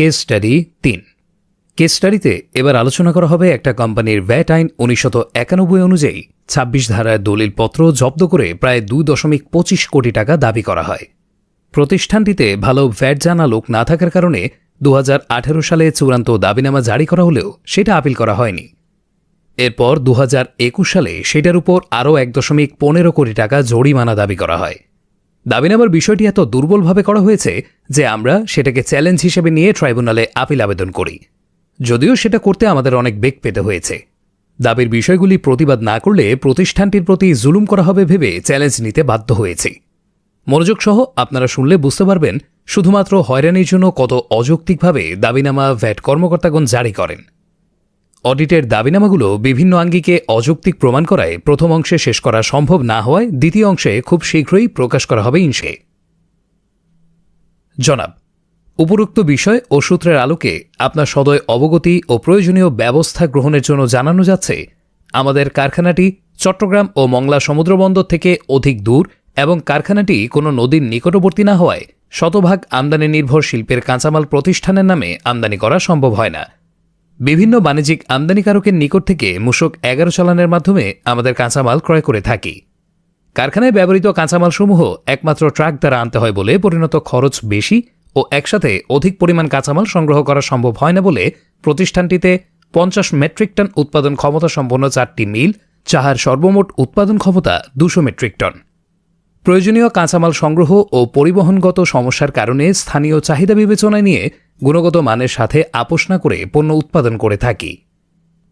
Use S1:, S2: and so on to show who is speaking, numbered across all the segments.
S1: Case study ৩। Case স্টাডিতে এবার আলোচনা করা হবে একটা কোম্পানির ভ্যাট আইন ১৯৯১ অনুযায়ী ২৬ ধারার দলিলপত্র জব্দ করে প্রায় ২.২৫ কোটি টাকা দাবি করা হয়। প্রতিষ্ঠানটিতে ভালো ভ্যাট জানা লোক না থাকার কারণে ২০১৮ সালে চূড়ান্ত দাবিনামা জারি করা হলেও সেটা আপিল করা হয়নি। এরপর ২০২১ সালে সেটার উপর আরও ১.১৫ কোটি টাকা জরিমানা দাবি করা হয়। দাবিনামার বিষয়টি এত দুর্বলভাবে করা হয়েছে যে আমরা সেটাকে চ্যালেঞ্জ হিসেবে নিয়ে ট্রাইব্যুনালে আপিল আবেদন করি, যদিও সেটা করতে আমাদের অনেক বেগ পেতে হয়েছে। দাবির বিষয়গুলি প্রতিবাদ না করলে প্রতিষ্ঠানটির প্রতি জুলুম করা হবে ভেবে চ্যালেঞ্জ নিতে বাধ্য হয়েছি। মনোযোগ সহ আপনারা শুনলে বুঝতে পারবেন শুধুমাত্র হয়রানির জন্য কত অযৌক্তিকভাবে দাবিনামা ভ্যাট কর্মকর্তাগণ জারি করেন। অডিটের দাবিনামাগুলো বিভিন্ন আঙ্গিকে অযৌক্তিক প্রমাণ করায় প্রথম অংশে শেষ করা সম্ভব না হওয়ায় দ্বিতীয় অংশে খুব শীঘ্রই প্রকাশ করা হবে ইনশে। জনাব, উপরোক্ত বিষয় ও সূত্রের আলোকে আপনার সদয় অবগতি ও প্রয়োজনীয় ব্যবস্থা গ্রহণের জন্য জানানো যাচ্ছে, আমাদের কারখানাটি চট্টগ্রাম ও মংলা সমুদ্রবন্দর থেকে অধিক দূর এবং কারখানাটি কোনো নদীর নিকটবর্তী না হওয়ায় শতভাগ আমদানি নির্ভর শিল্পের কাঁচামাল প্রতিষ্ঠানের নামে আমদানি করা সম্ভব হয় না। বিভিন্ন বাণিজ্যিক আমদানিকারকের নিকট থেকে মূসক ১১ চালানের মাধ্যমে আমাদের কাঁচামাল ক্রয় করে থাকি। কারখানায় ব্যবহৃত কাঁচামালসমূহ একমাত্র ট্রাক দ্বারা আনতে হয় বলে পরিণত খরচ বেশি ও একসাথে অধিক পরিমাণ কাঁচামাল সংগ্রহ করা সম্ভব হয় না বলে প্রতিষ্ঠানটিতে ৫০ মেট্রিক টন উৎপাদন ক্ষমতা সম্পন্ন ৪টি মিল, যাহার সর্বমোট উৎপাদন ক্ষমতা ২০০ মেট্রিক টন। প্রয়োজনীয় কাঁচামাল সংগ্রহ ও পরিবহনগত সমস্যার কারণে স্থানীয় চাহিদা বিবেচনায় নিয়ে গুণগত মানের সাথে আপোষ না করে পণ্য উৎপাদন করে থাকি।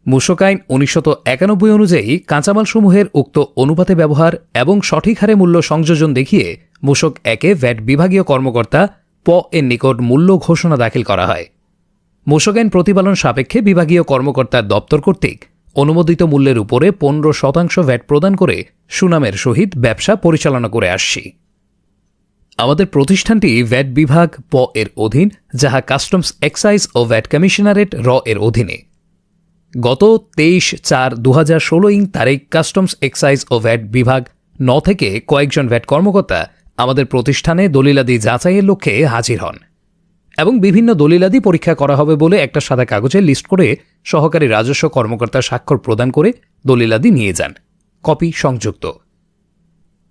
S1: মূসক আইন ১৯৯১ অনুযায়ী কাঁচামালসমূহের উক্ত অনুপাতে ব্যবহার এবং সঠিক হারে মূল্য সংযোজন দেখিয়ে মূসক ১-এ ভ্যাট বিভাগীয় কর্মকর্তা প এর নিকট মূল্য ঘোষণা দাখিল করা হয়। মূসক আইন প্রতিপালন সাপেক্ষে বিভাগীয় কর্মকর্তার দপ্তর কর্তৃক অনুমোদিত মূল্যের উপরে ১৫% ভ্যাট প্রদান করে সুনামের সহিত ব্যবসা পরিচালনা করে আসছি। আমাদের প্রতিষ্ঠানটি ভ্যাট বিভাগ প এর অধীন, যাহা কাস্টমস এক্সাইজ ও ভ্যাট কমিশনারেট র এর অধীনে। গত ২৩/৪/২০১৬ তারিখ কাস্টমস এক্সাইজ ও ভ্যাট বিভাগ ৯ থেকে কয়েকজন ভ্যাট কর্মকর্তা আমাদের প্রতিষ্ঠানে দলিলাদি যাচাইয়ের লক্ষ্যে হাজির হন এবং বিভিন্ন দলিলাদি পরীক্ষা করা হবে বলে একটা সাদা কাগজে লিস্ট করে সহকারী রাজস্ব কর্মকর্তা স্বাক্ষর প্রদান করে দলিলাদি নিয়ে যান। কপি সংযুক্ত।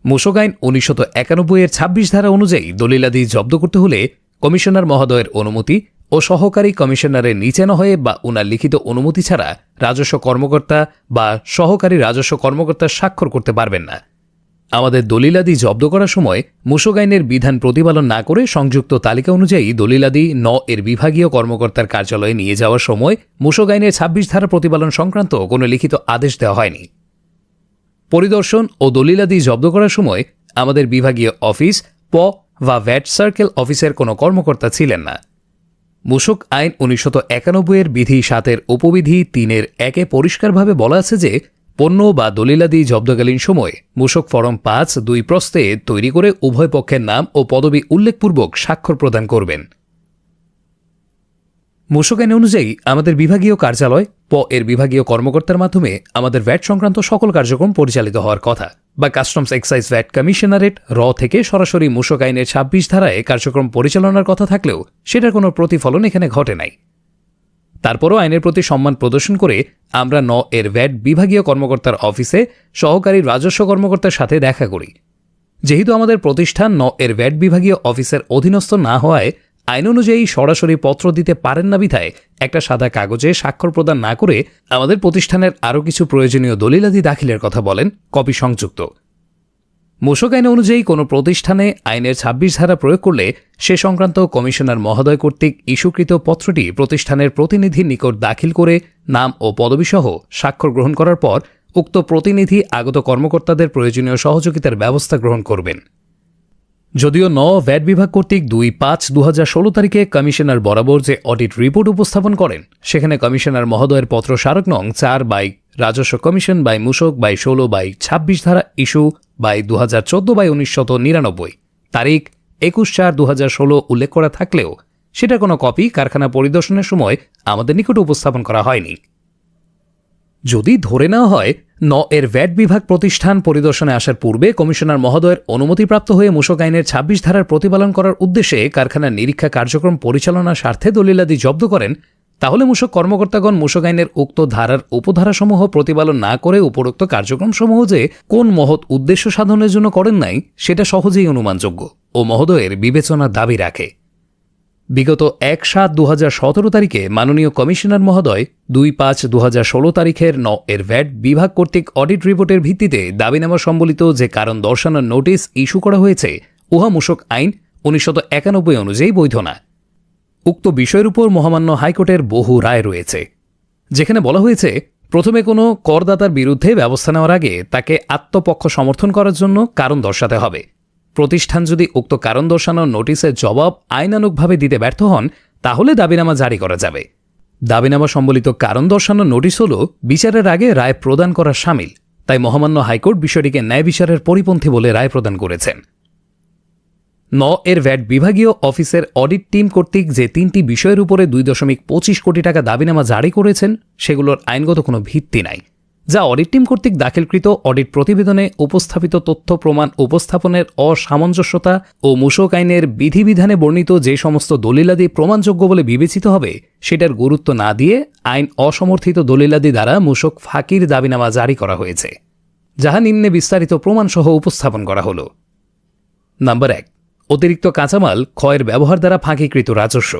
S1: মূসক আইন ১৯৯১ ২৬ ধারা অনুযায়ী দলিলাদি জব্দ করতে হলে কমিশনার মহোদয়ের অনুমতি ও সহকারী কমিশনারের নিচে না হয়ে বা উনার লিখিত অনুমতি ছাড়া রাজস্ব কর্মকর্তা বা সহকারী রাজস্ব কর্মকর্তা স্বাক্ষর করতে পারবেন না। আমাদের দলিলাদি জব্দ করার সময় মূসক আইনের বিধান প্রতিপালন না করে সংযুক্ত তালিকা অনুযায়ী দলিলাদি ৯ এর বিভাগীয় কর্মকর্তার কার্যালয়ে নিয়ে যাওয়ার সময় মূসক আইনের ২৬ ধারা প্রতিপালন সংক্রান্ত কোনো লিখিত আদেশ দেওয়া হয়নি। পরিদর্শন ও দলিলাদি জব্দ করার সময় আমাদের বিভাগীয় অফিস প বা ভ্যাট সার্কেল অফিসের কোনো কর্মকর্তা ছিলেন না। মূসক আইন ১৯৯১ বিধি ৭ উপবিধি ৩ ১-এ পরিষ্কারভাবে বলা আছে যে পণ্য বা দলিলাদি জব্দকালীন সময় মূসক ফরম ৫(২) প্রস্তে তৈরি করে উভয় পক্ষের নাম ও পদবি উল্লেখপূর্বক স্বাক্ষর প্রদান করবেন। মূসক আইন অনুযায়ী আমাদের বিভাগীয় কার্যালয় প এর বিভাগীয় কর্মকর্তার মাধ্যমে আমাদের ভ্যাট সংক্রান্ত সকল কার্যক্রম পরিচালিত হওয়ার কথা, বা কাস্টমস এক্সাইজ ভ্যাট কমিশনারেট র থেকে সরাসরি মূসক আইনের ২৬ ধারায় কার্যক্রম পরিচালনার কথা থাকলেও সেটার কোনো প্রতিফলন এখানে ঘটে নাই। তারপরও আইনের প্রতি সম্মান প্রদর্শন করে আমরা ৯ এর ভ্যাট বিভাগীয় কর্মকর্তার অফিসে সহকারী রাজস্ব কর্মকর্তার সাথে দেখা করি। যেহেতু আমাদের প্রতিষ্ঠান ৯ এর ভ্যাট বিভাগীয় অফিসের অধীনস্থ না হওয়ায় আইন অনুযায়ী সরাসরি পত্র দিতে পারেন না বিধায় একটা সাদা কাগজে স্বাক্ষর প্রদান না করে আমাদের প্রতিষ্ঠানের আরও কিছু প্রয়োজনীয় দলিলাদি দাখিলের কথা বলেন। কপি সংযুক্ত। মূসক আইন অনুযায়ী কোনো প্রতিষ্ঠানে আইনের ২৬ ধারা প্রয়োগ করলে সে সংক্রান্ত কমিশনার মহোদয় কর্তৃক ইস্যুকৃত পত্রটি প্রতিষ্ঠানের প্রতিনিধির নিকট দাখিল করে নাম ও পদবিসহ স্বাক্ষর গ্রহণ করার পর উক্ত প্রতিনিধি আগত কর্মকর্তাদের প্রয়োজনীয় সহযোগিতার ব্যবস্থা গ্রহণ করবেন। যদিও ভ্যাট বিভাগ কর্তৃক ২/৫/২০১৬ তারিখে কমিশনার বরাবর যে অডিট রিপোর্ট উপস্থাপন করেন সেখানে কমিশনার মহোদয়ের পত্র স্মারক নং ৪ রাজস্ব কমিশন মূসক ১৬/২৬ ধারা ইস্যু ২০১৪/১৯৯৯ তারিখ ২১/৪/২০১৬ উল্লেখ করা থাকলেও সেটার কোনো কপি কারখানা পরিদর্শনের সময় আমাদের নিকট উপস্থাপন করা হয়নি। যদি ধরে নেওয়া হয় এর ভ্যাট বিভাগ প্রতিষ্ঠান পরিদর্শনে আসার পূর্বে কমিশনার মহোদয়ের অনুমতিপ্রাপ্ত হয়ে মূসক আইনের ২৬ ধারার প্রতিপালন করার উদ্দেশ্যে কারখানার নিরীক্ষা কার্যক্রম পরিচালনার স্বার্থে দলিলাদি জব্দ করেন, তাহলে মূসক কর্মকর্তাগণ মূসক আইনের উক্ত ধারার উপধারাসমূহ প্রতিপালন না করে উপরোক্ত কার্যক্রমসমূহ যে কোন মহৎ উদ্দেশ্য সাধনের জন্য করেন নাই সেটা সহজেই অনুমানযোগ্য ও মহোদয়ের বিবেচনার দাবি রাখে। বিগত ১/৭/২০১৭ তারিখে মাননীয় কমিশনার মহোদয় ২/৫/২০১৬ তারিখের এর ভ্যাট বিভাগ কর্তৃক অডিট রিপোর্টের ভিত্তিতে দাবিনামা সম্বলিত যে কারণ দর্শানোর নোটিশ ইস্যু করা হয়েছে উহা মূসক আইন ১৯৯১ অনুযায়ী বৈধ না। উক্ত বিষয়ের উপর মহামান্য হাইকোর্টের বহু রায় রয়েছে, যেখানে বলা হয়েছে প্রথমে কোনো করদাতার বিরুদ্ধে ব্যবস্থা নেওয়ার আগে তাকে আত্মপক্ষ সমর্থন করার জন্য কারণ দর্শাতে হবে। প্রতিষ্ঠান যদি উক্ত কারণ দর্শানোর নোটিশের জবাব আইনানুগভাবে দিতে ব্যর্থ হন তাহলে দাবিনামা জারি করা যাবে। দাবিনামা সম্বলিত কারণ দর্শানোর নোটিশ হল বিচারের আগে রায় প্রদান করা শামিল, তাই মহামান্য হাইকোর্ট বিষয়টিকে ন্যায় বিচারের পরিপন্থী বলে রায় প্রদান করেছেন। এর ভ্যাট বিভাগীয় অফিসের অডিট টিম কর্তৃক যে ৩টি বিষয়ের উপরে ২.২৫ কোটি টাকা দাবিনামা জারি করেছেন সেগুলোর আইনগত কোনো ভিত্তি নাই, যা অডিট টিম কর্তৃক দাখিলকৃত অডিট প্রতিবেদনে উপস্থাপিত তথ্য প্রমাণ উপস্থাপনের অসামঞ্জস্যতা ও মূসক আইনের বিধিবিধানে বর্ণিত যে সমস্ত দলিলাদি প্রমাণযোগ্য বলে বিবেচিত হবে সেটার গুরুত্ব না দিয়ে আইন অসমর্থিত দলিলাদি দ্বারা মূসক ফাঁকির দাবিনামা জারি করা হয়েছে, যাহা নিম্নে বিস্তারিত প্রমাণসহ উপস্থাপন করা হল। নাম্বার ১, অতিরিক্ত কাঁচামাল ক্ষয়ের ব্যবহার দ্বারা ফাঁকিকৃত রাজস্ব।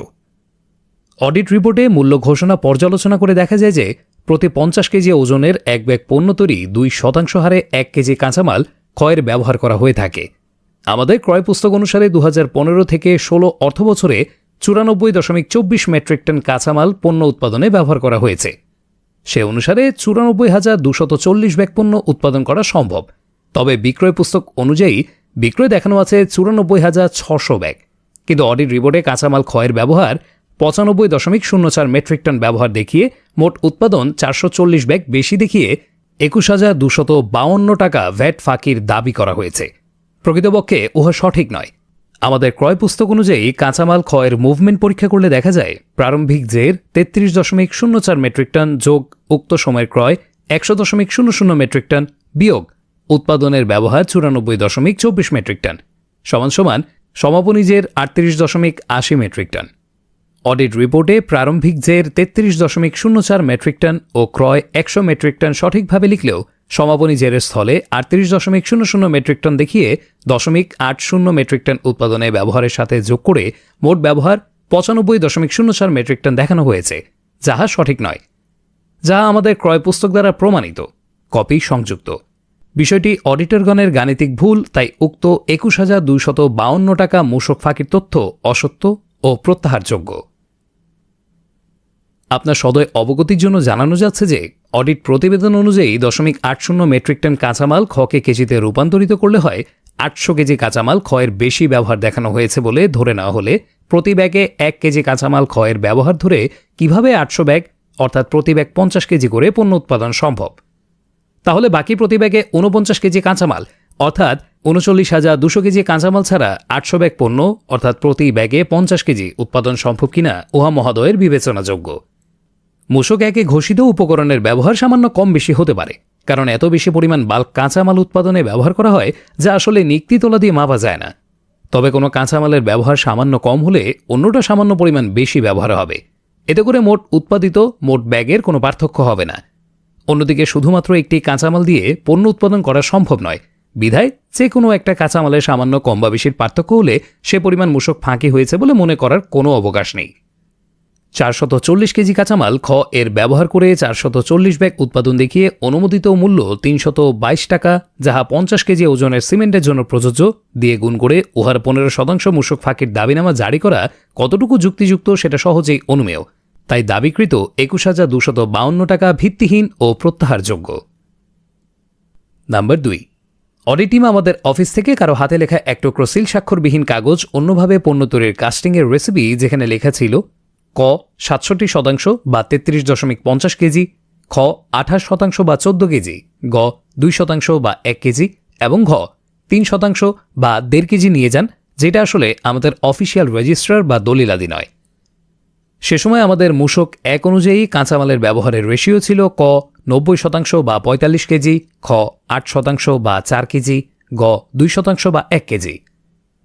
S1: অডিট রিপোর্টে মূল্য ঘোষণা পর্যালোচনা করে দেখা যায় যে প্রতি ৫০ কেজি ওজনের এক ব্যাগ পণ্য তৈরি ২% হারে ১ কেজি কাঁচামাল ক্ষয়ের ব্যবহার করা হয়ে থাকে। আমাদের ক্রয় পুস্তক অনুসারে ২০১৫ থেকে ১৬ অর্থবছরে ৯৪.২৪ মেট্রিক টন কাঁচামাল পণ্য উৎপাদনে ব্যবহার করা হয়েছে। সে অনুসারে ৯৪,২৪০ ব্যাগ পণ্য উৎপাদন করা সম্ভব, তবে বিক্রয় পুস্তক অনুযায়ী বিক্রয় দেখানো আছে ৯৪,৬০০ ব্যাগ, কিন্তু অডিট রিপোর্টে কাঁচামাল ক্ষয়ের ব্যবহার ৯৫.০৪ মেট্রিক টন ব্যবহার দেখিয়ে মোট উৎপাদন ৪৪০ ব্যাগ বেশি দেখিয়ে ২১,২৫২ টাকা ভ্যাট ফাঁকির দাবি করা হয়েছে। প্রকৃতপক্ষে উহা সঠিক নয়। আমাদের ক্রয় পুস্তক অনুযায়ী কাঁচামাল ক্ষয়ের মুভমেন্ট পরীক্ষা করলে দেখা যায় প্রারম্ভিক জের ৩৩.০৪ মেট্রিক টন যোগ উক্ত সময়ের ক্রয় ১০০.০০ মেট্রিক টন বিয়োগ উৎপাদনের ব্যবহার ৯৪.২৪ মেট্রিক টন সমান সমাপনী জের ৩৮.৮০ মেট্রিক টন। অডিট রিপোর্টে প্রারম্ভিক জের ৩৩.০৪ মেট্রিক টন ও ক্রয় ১০০ মেট্রিক টন সঠিকভাবে লিখলেও সমাপনী জেরের স্থলে ৩৮.০০ মেট্রিক টন দেখিয়ে ০.৮০ মেট্রিক টন উৎপাদনে ব্যবহারের সাথে যোগ করে মোট ব্যবহার ৯৫.০৪ মেট্রিক টন দেখানো হয়েছে, যাহা সঠিক নয়, যা আমাদের ক্রয় পুস্তক দ্বারা প্রমাণিত, কপি সংযুক্ত। বিষয়টি অডিটরগণের গাণিতিক ভুল, তাই উক্ত ২১,২৫২ টাকা মূসক ফাঁকির তথ্য অসত্য ও প্রত্যাহারযোগ্য। আপনার সদয় অবগতির জন্য জানানো যাচ্ছে যে অডিট প্রতিবেদন অনুযায়ী ০.৮০ মেট্রিক টন কাঁচামাল খকে কেজিতে রূপান্তরিত করলে হয় ৮০০ কেজি কাঁচামাল ক্ষয়ের বেশি ব্যবহার দেখানো হয়েছে বলে ধরে নেওয়া হলে প্রতি ব্যাগে ১ কেজি কাঁচামাল ক্ষয়ের ব্যবহার ধরে কিভাবে ৮০০ ব্যাগ অর্থাৎ প্রতি ব্যাগ ৫০ কেজি করে পণ্য উৎপাদন সম্ভব? তাহলে বাকি প্রতি ব্যাগে ৪৯ কেজি কাঁচামাল অর্থাৎ ৩৯,২০০ কেজি কাঁচামাল ছাড়া ৮০০ ব্যাগ পণ্য অর্থাৎ প্রতি ব্যাগে ৫০ কেজি উৎপাদন সম্ভব কিনা উহা মহোদয়ের বিবেচনাযোগ্য। মূসক একে ঘোষিত উপকরণের ব্যবহার সামান্য কম বেশি হতে পারে, কারণ এত বেশি পরিমাণ বাল্ক কাঁচামাল উৎপাদনে ব্যবহার করা হয় যা আসলে নিক্তি তোলা দিয়ে মাপা যায় না। তবে কোনো কাঁচামালের ব্যবহার সামান্য কম হলে অন্যটা সামান্য পরিমাণ বেশি ব্যবহার হবে, এতে করে মোট উৎপাদিত মোট ব্যাগের কোনো পার্থক্য হবে না। অন্যদিকে শুধুমাত্র একটি কাঁচামাল দিয়ে পণ্য উৎপাদন করা সম্ভব নয়, বিধায় যে কোনো একটা কাঁচামালের সামান্য কম বা বেশির পার্থক্য হলে সে পরিমাণ মূসক ফাঁকি হয়েছে বলে মনে করার কোনো অবকাশ নেই। ৪৪০ কেজি কাঁচামাল খ এর ব্যবহার করে ৪৪০ ব্যাগ উৎপাদন দেখিয়ে অনুমোদিত মূল্য ৩২২ টাকা, যাহা ৫০ কেজি ওজনের সিমেন্টের জন্য প্রযোজ্য দিয়ে গুণ করে উহার ১৫% মূসক ফাঁকির দাবিনামা জারি করা কতটুকু যুক্তিযুক্ত সেটা সহজেই অনুমেয়, তাই দাবিকৃত ২১,২৫২ টাকা ভিত্তিহীন ও প্রত্যাহারযোগ্য। নাম্বার ২, অডিট টিম আমাদের অফিস থেকে কারো হাতে লেখা এক টুকরো সিল স্বাক্ষরবিহীন কাগজ অন্যভাবে পণ্য তৈরির কাস্টিংয়ের রেসিপি, যেখানে লেখা ছিল ক ৬৭% বা ৩৩.৫০ কেজি, খ ২৮% বা ১৪ কেজি, গ ২% বা ১ কেজি এবং ঘ ৩% বা ১.৫ কেজি নিয়ে যান, যেটা আসলে আমাদের অফিসিয়াল রেজিস্ট্রার বা দলিলাদি নয়। সে সময় আমাদের মূসক ১ অনুযায়ী কাঁচামালের ব্যবহারের রেশিও ছিল ক 90% বা 45 কেজি, খ 8% বা 4 কেজি, গ 2% বা 1 কেজি।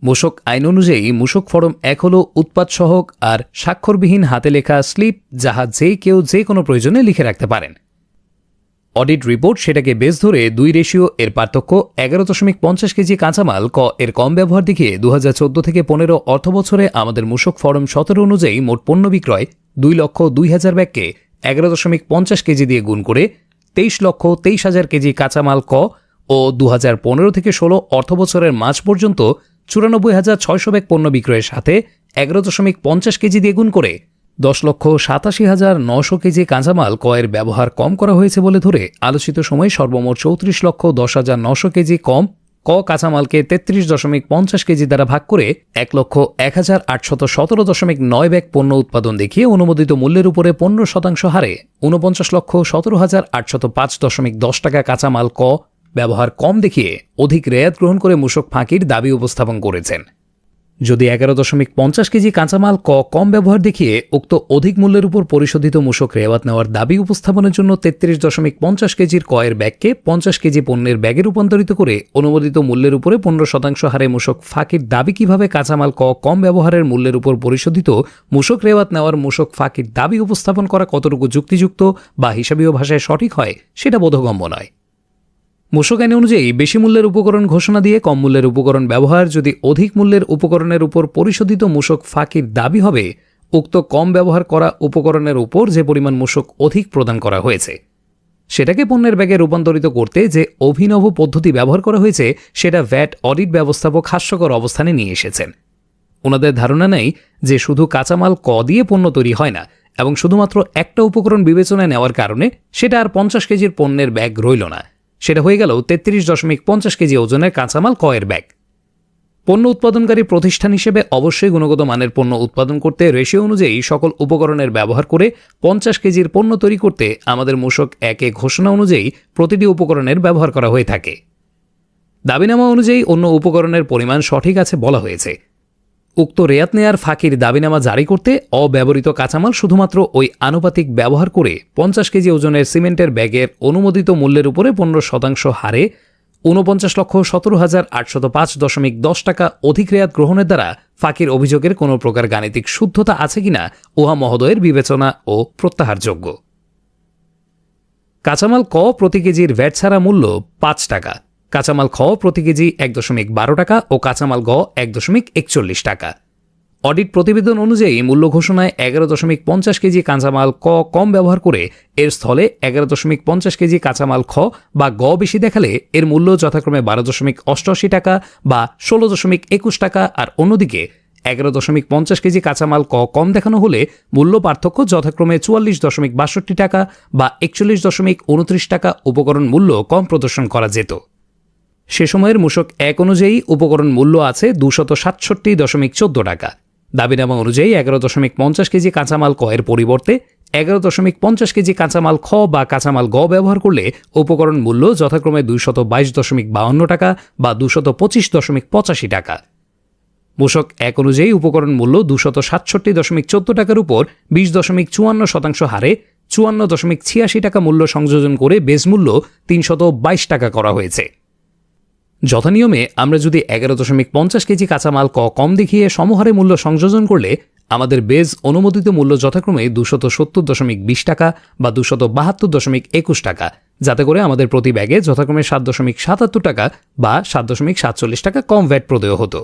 S1: মূসক আইন অনুযায়ী মূসক ফরম 1 হল উৎপাদ সহক আর স্বাক্ষরবিহীন হাতে লেখা স্লিপ, যাহা যে কেউ যে কোনো প্রয়োজনে লিখে রাখতে পারেন। অডিট রিপোর্ট সেটাকে বেস ধরে 2 এর পার্থক্য 11.50 কেজি কাঁচামাল ক এর কম ব্যবহার দেখিয়ে 2014 থেকে 15 অর্থবছরে আমাদের মূসক ফরম 17 অনুযায়ী মোট পণ্য বিক্রয় 2,02,000 ব্যাগকে 11.50 কেজি দিয়ে গুণ করে 23,23,000 কেজি কাঁচামাল ক ও 2015 থেকে 16 অর্থবছরের মার্চ পর্যন্ত 94,600 ব্যাগ পণ্য বিক্রয়ের সাথে 11.50 কেজি দিয়ে গুণ করে 10,87,900 কেজি কাঁচামাল ক এর ব্যবহার কম করা হয়েছে বলে ধরে আলোচিত সময় সর্বমোট 34,10,900 কেজি কম ক কাঁচামালকে 33.50 কেজি দ্বারা ভাগ করে 1,01,817.9 ব্যাগ পণ্য উৎপাদন দেখিয়ে অনুমোদিত মূল্যের উপরে 15% হারে 49,17,805.10 টাকা কাঁচামাল ক ব্যবহার কম দেখিয়ে অধিক রেয়াত গ্রহণ করে মূসক ফাঁকির দাবি উপস্থাপন করেছেন। যদি 11.50 কেজি কাঁচামাল ক কম ব্যবহার দেখিয়ে উক্ত অধিক মূল্যের উপর পরিশোধিত মূসক রেওয়াত নেওয়ার দাবি উপস্থাপনের জন্য 33.50 কেজির ক এর ব্যাগকে 50 কেজি পণ্যের ব্যাগে রূপান্তরিত করে অনুমোদিত মূল্যের উপরে 15% হারে মূসক ফাঁকির দাবি কিভাবে কাঁচামাল ক কম ব্যবহারের মূল্যের উপর পরিশোধিত মূসক রেওয়াত নেওয়ার মূসক ফাঁকির দাবি উপস্থাপন করা কতটুকু যুক্তিযুক্ত বা হিসাবীয় ভাষায় সঠিক হয় সেটা বোধগম্য নয়। মূসক আইন অনুযায়ী বেশি মূল্যের উপকরণ ঘোষণা দিয়ে কম মূল্যের উপকরণ ব্যবহার যদি অধিক মূল্যের উপকরণের উপর পরিশোধিত মূসক ফাঁকির দাবি হবে উক্ত কম ব্যবহার করা উপকরণের উপর যে পরিমাণ মূসক অধিক প্রদান করা হয়েছে সেটাকে পণ্যের ব্যাগে রূপান্তরিত করতে যে অভিনব পদ্ধতি ব্যবহার করা হয়েছে সেটা ভ্যাট অডিট ব্যবস্থাপক হাস্যকর অবস্থানে নিয়ে এসেছেন। ওনাদের ধারণা নেই যে শুধু কাঁচামাল ক দিয়ে পণ্য তৈরি হয় না এবং শুধুমাত্র একটা উপকরণ বিবেচনায় নেওয়ার কারণে সেটা আর 50 কেজির পণ্যের ব্যাগ রইল না, সেটা হয়ে গেল 33.50 কেজি ওজনের কাঁচামাল ক এর ব্যাগ। পণ্য উৎপাদনকারী প্রতিষ্ঠান হিসেবে অবশ্যই গুণগত মানের পণ্য উৎপাদন করতে রেশিও অনুযায়ী সকল উপকরণের ব্যবহার করে 50 কেজির পণ্য তৈরি করতে আমাদের মূসক 1 ঘোষণা অনুযায়ী প্রতিটি উপকরণের ব্যবহার করা হয়ে থাকে। দাবিনামা অনুযায়ী অন্য উপকরণের পরিমাণ সঠিক আছে বলা হয়েছে। উক্ত রেয়াত নেয়ার ফাঁকির দাবিনামা জারি করতে অব্যবহৃত কাঁচামাল শুধুমাত্র ওই আনুপাতিক ব্যবহার করে 50 কেজি ওজনের সিমেন্টের ব্যাগের অনুমোদিত মূল্যের উপরে 15% হারে 49,17,805.10 টাকা অধিক রেয়াত গ্রহণের দ্বারা ফাঁকির অভিযোগের কোনো প্রকার গাণিতিক শুদ্ধতা আছে কিনা উহা মহোদয়ের বিবেচনা ও প্রত্যাহারযোগ্য। কাঁচামাল ক প্রতি কেজির ভ্যাট ছাড়া মূল্য 5 টাকা, কাঁচামাল খ প্রতি কেজি 1.12 টাকা ও কাঁচামাল গ 1.41 টাকা। অডিট প্রতিবেদন অনুযায়ী মূল্য ঘোষণায় 11.50 কেজি কাঁচামাল ক কম ব্যবহার করে এর স্থলে 11.50 কেজি কাঁচামাল খ বা গ বেশি দেখালে এর মূল্য যথাক্রমে 12.88 টাকা বা 16.21 টাকা, আর অন্যদিকে 11.50 কেজি কাঁচামাল ক কম দেখানো হলে মূল্য পার্থক্য যথাক্রমে 44.62 টাকা বা 41.29 টাকা উপকরণ মূল্য কম প্রদর্শন করা যেত। সে সময়ের মূসক 1 অনুযায়ী উপকরণ মূল্য আছে 267.14 টাকা। দাবিনামা অনুযায়ী 11.50 কেজি কাঁচামাল ক এর পরিবর্তে 11.50 কেজি কাঁচামাল খ বা কাঁচামাল গ ব্যবহার করলে উপকরণ মূল্য যথাক্রমে 222.52 টাকা বা 225.85 টাকা। মূসক 1 অনুযায়ী উপকরণ মূল্য 267.14 টাকার উপর 20.54% হারে 54.86 টাকা মূল্য সংযোজন করে বেস মূল্য 322 টাকা করা হয়েছে। যথানিয়মে আমরা যদি 11.50 কেজি কাঁচামাল ক কম দেখিয়ে সমহারে মূল্য সংযোজন করলে আমাদের বেজ অনুমোদিত মূল্য যথাক্রমে 270.20 টাকা বা 272.21 টাকা, যাতে করে আমাদের প্রতি ব্যাগে যথাক্রমে 7.77 টাকা বা 7.47 টাকা কম ভ্যাট প্রদেয় হতো।